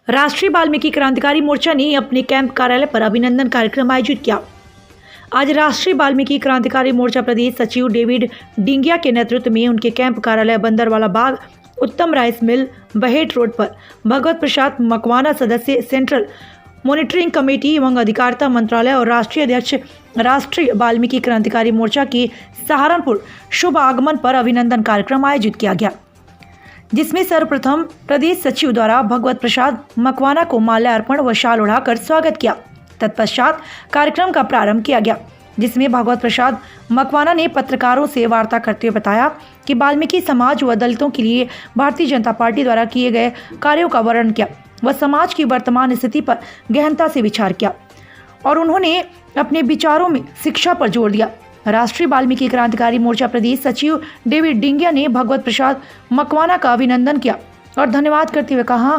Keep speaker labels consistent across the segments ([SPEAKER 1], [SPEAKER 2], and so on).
[SPEAKER 1] राष्ट्रीय वाल्मीकि क्रांतिकारी मोर्चा ने अपने कैंप कार्यालय पर अभिनंदन कार्यक्रम आयोजित किया। आज राष्ट्रीय वाल्मीकि क्रांतिकारी मोर्चा प्रदेश सचिव डेविड डिंगिया के नेतृत्व में उनके कैंप कार्यालय बंदरवाला बाग, उत्तम राइस मिल, बहेट रोड पर भगवत प्रसाद मकवाना सदस्य सेंट्रल मॉनिटरिंग कमेटी एवं अधिकारिता मंत्रालय और राष्ट्रीय अध्यक्ष राष्ट्रीय वाल्मीकि क्रांतिकारी मोर्चा के सहारनपुर शुभ आगमन पर अभिनंदन कार्यक्रम आयोजित किया गया, जिसमें सर्वप्रथम प्रदेश सचिव द्वारा भगवत प्रसाद मकवाना को माल्यार्पण व शाल ओढ़ाकर स्वागत किया। तत्पश्चात कार्यक्रम का प्रारंभ किया गया, जिसमें भगवत प्रसाद मकवाना ने पत्रकारों से वार्ता करते हुए बताया कि वाल्मीकि समाज व दलितों के लिए भारतीय जनता पार्टी द्वारा किए गए कार्यों का वर्णन किया व समाज की वर्तमान स्थिति पर गहनता से विचार किया और उन्होंने अपने विचारों में शिक्षा पर जोर दिया। राष्ट्रीय वाल्मीकि क्रांतिकारी मोर्चा प्रदेश सचिव डेविड डिंगिया ने भगवत प्रसाद मकवाना का अभिनंदन किया और धन्यवाद करते हुए कहा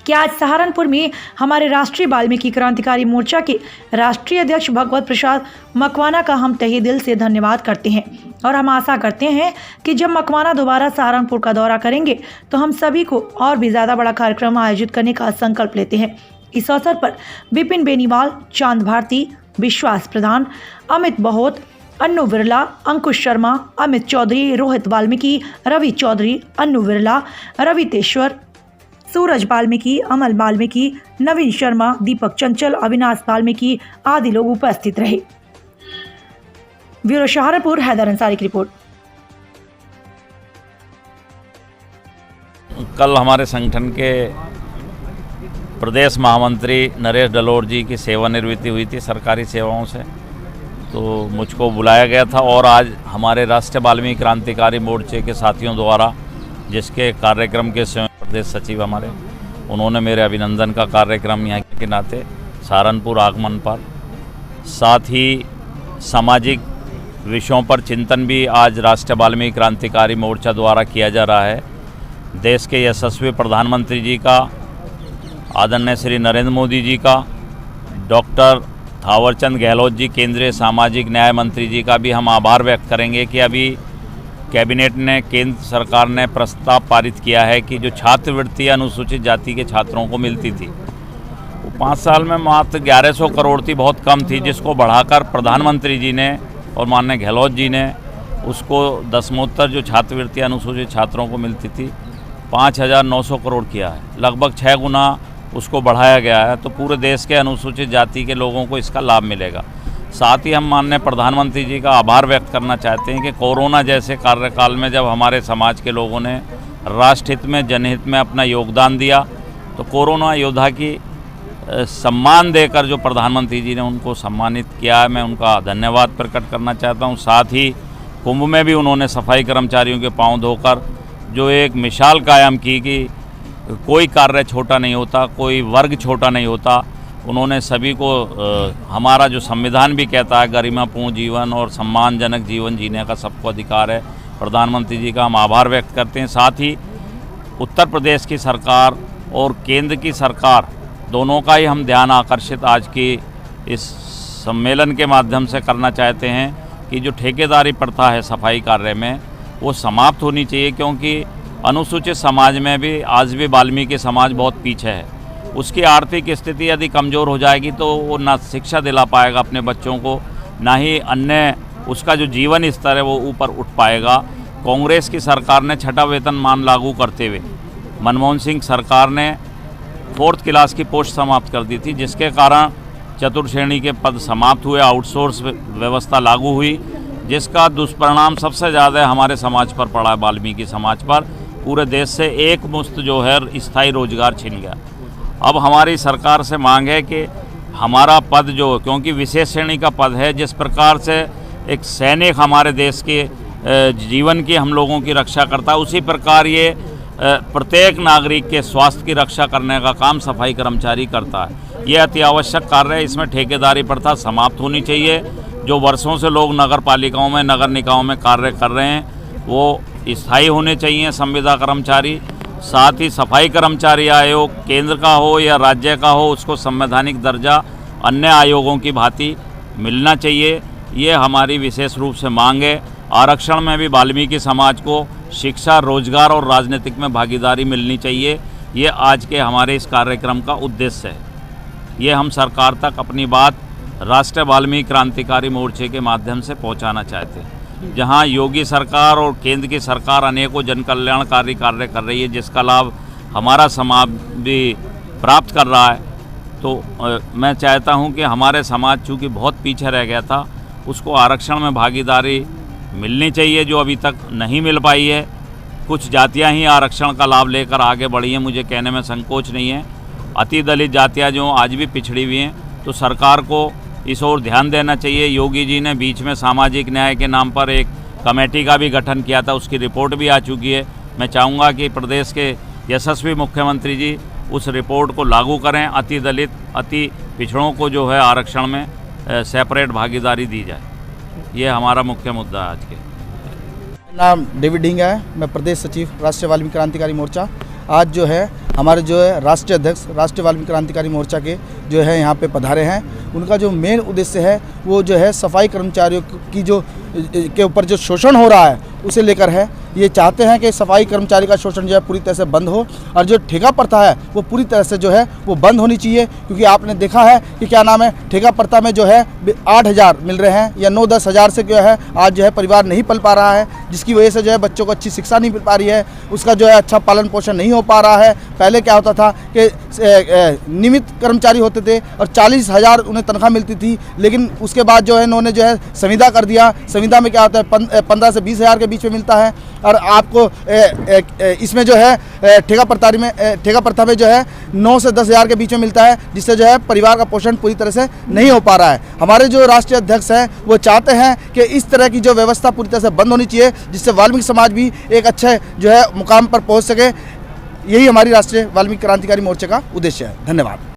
[SPEAKER 1] कि आज सहारनपुर में हमारे राष्ट्रीय वाल्मीकि क्रांतिकारी मोर्चा के राष्ट्रीय अध्यक्ष भगवत प्रसाद मकवाना का हम तहे दिल से धन्यवाद करते हैं और हम आशा करते हैं कि जब मकवाना दोबारा सहारनपुर का दौरा करेंगे तो हम सभी को और भी ज़्यादा बड़ा कार्यक्रम आयोजित करने का संकल्प लेते हैं। इस अवसर पर विपिन बेनीवाल, चांद भारती, विश्वास प्रधान, अमित बहोत, अन्नू बिरला, अंकुश शर्मा, अमित चौधरी, रोहित वाल्मीकि, रवि चौधरी, अन्नू बिरला, रवि तेश्वर, सूरज वाल्मीकि, अमल वाल्मीकि, नवीन शर्मा, दीपक चंचल, अविनाश वाल्मीकि आदि लोग उपस्थित रहे। ब्यूरो सहारनपुर, हैदर अंसारी की रिपोर्ट।
[SPEAKER 2] कल हमारे संगठन के प्रदेश महामंत्री नरेश डलोर जी की सेवानिवृत्ति हुई थी सरकारी सेवाओं से, तो मुझको बुलाया गया था और आज हमारे राष्ट्रीय वाल्मीकि क्रांतिकारी मोर्चे के साथियों द्वारा, जिसके कार्यक्रम के स्वयं प्रदेश सचिव हमारे, उन्होंने मेरे अभिनंदन का कार्यक्रम यहाँ के नाते सहारनपुर आगमन पर, साथ ही सामाजिक विषयों पर चिंतन भी आज राष्ट्रीय वाल्मीकि क्रांतिकारी मोर्चा द्वारा किया जा रहा है। देश के यशस्वी प्रधानमंत्री जी का, आदरणीय श्री नरेंद्र मोदी जी का, डॉक्टर थावरचंद गहलोत जी केंद्रीय सामाजिक न्याय मंत्री जी का भी हम आभार व्यक्त करेंगे कि अभी कैबिनेट ने, केंद्र सरकार ने प्रस्ताव पारित किया है कि जो छात्रवृत्ति अनुसूचित जाति के छात्रों को मिलती थी वो 5 साल में मात्र 1100 करोड़ थी, बहुत कम थी, जिसको बढ़ाकर प्रधानमंत्री जी ने और माननीय गहलोत जी ने उसको दसमोत्तर जो छात्रवृत्ति अनुसूचित छात्रों को मिलती थी 5900 करोड़ किया है, लगभग 6 गुना उसको बढ़ाया गया है। तो पूरे देश के अनुसूचित जाति के लोगों को इसका लाभ मिलेगा। साथ ही हम माननीय प्रधानमंत्री जी का आभार व्यक्त करना चाहते हैं कि कोरोना जैसे कार्यकाल में जब हमारे समाज के लोगों ने राष्ट्रहित में, जनहित में अपना योगदान दिया, तो कोरोना योद्धा की सम्मान देकर जो प्रधानमंत्री जी ने उनको सम्मानित किया है, मैं उनका धन्यवाद प्रकट करना चाहता हूं। साथ ही कुंभ में भी उन्होंने सफाई कर्मचारियों के पांव धोकर जो एक मिसाल कायम की कि कोई कार्य छोटा नहीं होता, कोई वर्ग छोटा नहीं होता। उन्होंने सभी को हमारा जो संविधान भी कहता है गरिमापूर्ण जीवन और सम्मानजनक जीवन जीने का सबको अधिकार है, प्रधानमंत्री जी का हम आभार व्यक्त करते हैं। साथ ही उत्तर प्रदेश की सरकार और केंद्र की सरकार दोनों का ही हम ध्यान आकर्षित आज की इस सम्मेलन के माध्यम से करना चाहते हैं कि जो ठेकेदारी प्रथा है सफाई कार्य में वो समाप्त होनी चाहिए, क्योंकि अनुसूचित समाज में भी आज भी वाल्मीकि समाज बहुत पीछे है। उसकी आर्थिक स्थिति यदि कमज़ोर हो जाएगी तो वो ना शिक्षा दिला पाएगा अपने बच्चों को, ना ही अन्य उसका जो जीवन स्तर है वो ऊपर उठ पाएगा। कांग्रेस की सरकार ने 6ठा वेतनमान लागू करते हुए मनमोहन सिंह सरकार ने 4th क्लास की पोस्ट समाप्त कर दी थी, जिसके कारण चतुर्थ श्रेणी के पद समाप्त हुए, आउटसोर्स व्यवस्था लागू हुई, जिसका दुष्परिणाम सबसे ज़्यादा हमारे समाज पर पड़ा है, वाल्मीकि समाज पर। पूरे देश से एक मुश्त जो है स्थायी रोजगार छिन गया। अब हमारी सरकार से मांग है कि हमारा पद जो, क्योंकि विशेष श्रेणी का पद है, जिस प्रकार से एक सैनिक हमारे देश के जीवन की हम लोगों की रक्षा करता है, उसी प्रकार ये प्रत्येक नागरिक के स्वास्थ्य की रक्षा करने का काम सफाई कर्मचारी करता है। ये अति आवश्यक कार्य है, इसमें ठेकेदारी प्रथा समाप्त होनी चाहिए। जो वर्षों से लोग नगर पालिकाओं में, नगर निकायों में कार्य कर रहे हैं वो स्थायी होने चाहिए संविदा कर्मचारी। साथ ही सफाई कर्मचारी आयोग केंद्र का हो या राज्य का हो, उसको संवैधानिक दर्जा अन्य आयोगों की भांति मिलना चाहिए, ये हमारी विशेष रूप से मांग है। आरक्षण में भी वाल्मीकि समाज को शिक्षा, रोजगार और राजनीतिक में भागीदारी मिलनी चाहिए। ये आज के हमारे इस कार्यक्रम का उद्देश्य है। ये हम सरकार तक अपनी बात राष्ट्रीय वाल्मीकि क्रांतिकारी मोर्चे के माध्यम से पहुंचाना चाहते हैं। जहां योगी सरकार और केंद्र की सरकार अनेकों जन कल्याणकारी कार्य कर रही है, जिसका लाभ हमारा समाज भी प्राप्त कर रहा है, तो मैं चाहता हूं कि हमारे समाज चूँकि बहुत पीछे रह गया था, उसको आरक्षण में भागीदारी मिलनी चाहिए, जो अभी तक नहीं मिल पाई है। कुछ जातियां ही आरक्षण का लाभ लेकर आगे बढ़ी हैं, मुझे कहने में संकोच नहीं है। अति दलित जातियां जो आज भी पिछड़ी हुई हैं, तो सरकार को इस ओर ध्यान देना चाहिए। योगी जी ने बीच में सामाजिक न्याय के नाम पर एक कमेटी का भी गठन किया था, उसकी रिपोर्ट भी आ चुकी है। मैं चाहूँगा कि प्रदेश के यशस्वी मुख्यमंत्री जी उस रिपोर्ट को लागू करें, अति दलित अति पिछड़ों को जो है आरक्षण में सेपरेट भागीदारी दी जाए। ये हमारा मुख्य मुद्दा है आज के।
[SPEAKER 3] नाम डेविड ढींगा है, मैं प्रदेश सचिव राष्ट्रीय वाल्मीकि क्रांतिकारी मोर्चा। आज जो है हमारे जो है राष्ट्रीय अध्यक्ष राष्ट्रीय वाल्मीकि क्रांतिकारी मोर्चा के जो है यहाँ पे पधारे हैं। उनका जो मेन उद्देश्य है वो जो है सफाई कर्मचारियों की जो के ऊपर जो शोषण हो रहा है उसे लेकर है। ये चाहते हैं कि सफाई कर्मचारी का शोषण जो है पूरी तरह से बंद हो, और जो ठेका प्रथा है वो पूरी तरह से जो है वो बंद होनी चाहिए। क्योंकि आपने देखा है कि क्या नाम है, ठेका प्रथा में जो है 8,000 मिल रहे हैं या 9-10 हज़ार से जो है आज जो है परिवार नहीं पल पा रहा है, जिसकी वजह से जो है बच्चों को अच्छी शिक्षा नहीं मिल पा रही है, उसका जो है अच्छा पालन पोषण नहीं हो पा रहा है। पहले क्या होता था कि नियमित कर्मचारी होते थे और 40,000 उन्हें तनख्वाह मिलती थी, लेकिन उसके बाद जो है इन्होंने जो है संविदा कर दिया। संविदा में क्या होता है 15 से 20 हज़ार के बीच में मिलता है, और आपको इसमें जो है ठेका प्रथा में जो है 9 से 10 हज़ार के बीच में मिलता है, जिससे जो है परिवार का पोषण पूरी तरह से नहीं हो पा रहा है। हमारे जो राष्ट्रीय अध्यक्ष हैं वो चाहते हैं कि इस तरह की जो व्यवस्था पूरी तरह से बंद होनी चाहिए, जिससे वाल्मीकि समाज भी एक अच्छे जो है मुकाम पर पहुंच सके। यही हमारी राष्ट्रीय वाल्मीकि क्रांतिकारी मोर्चे का उद्देश्य है। धन्यवाद।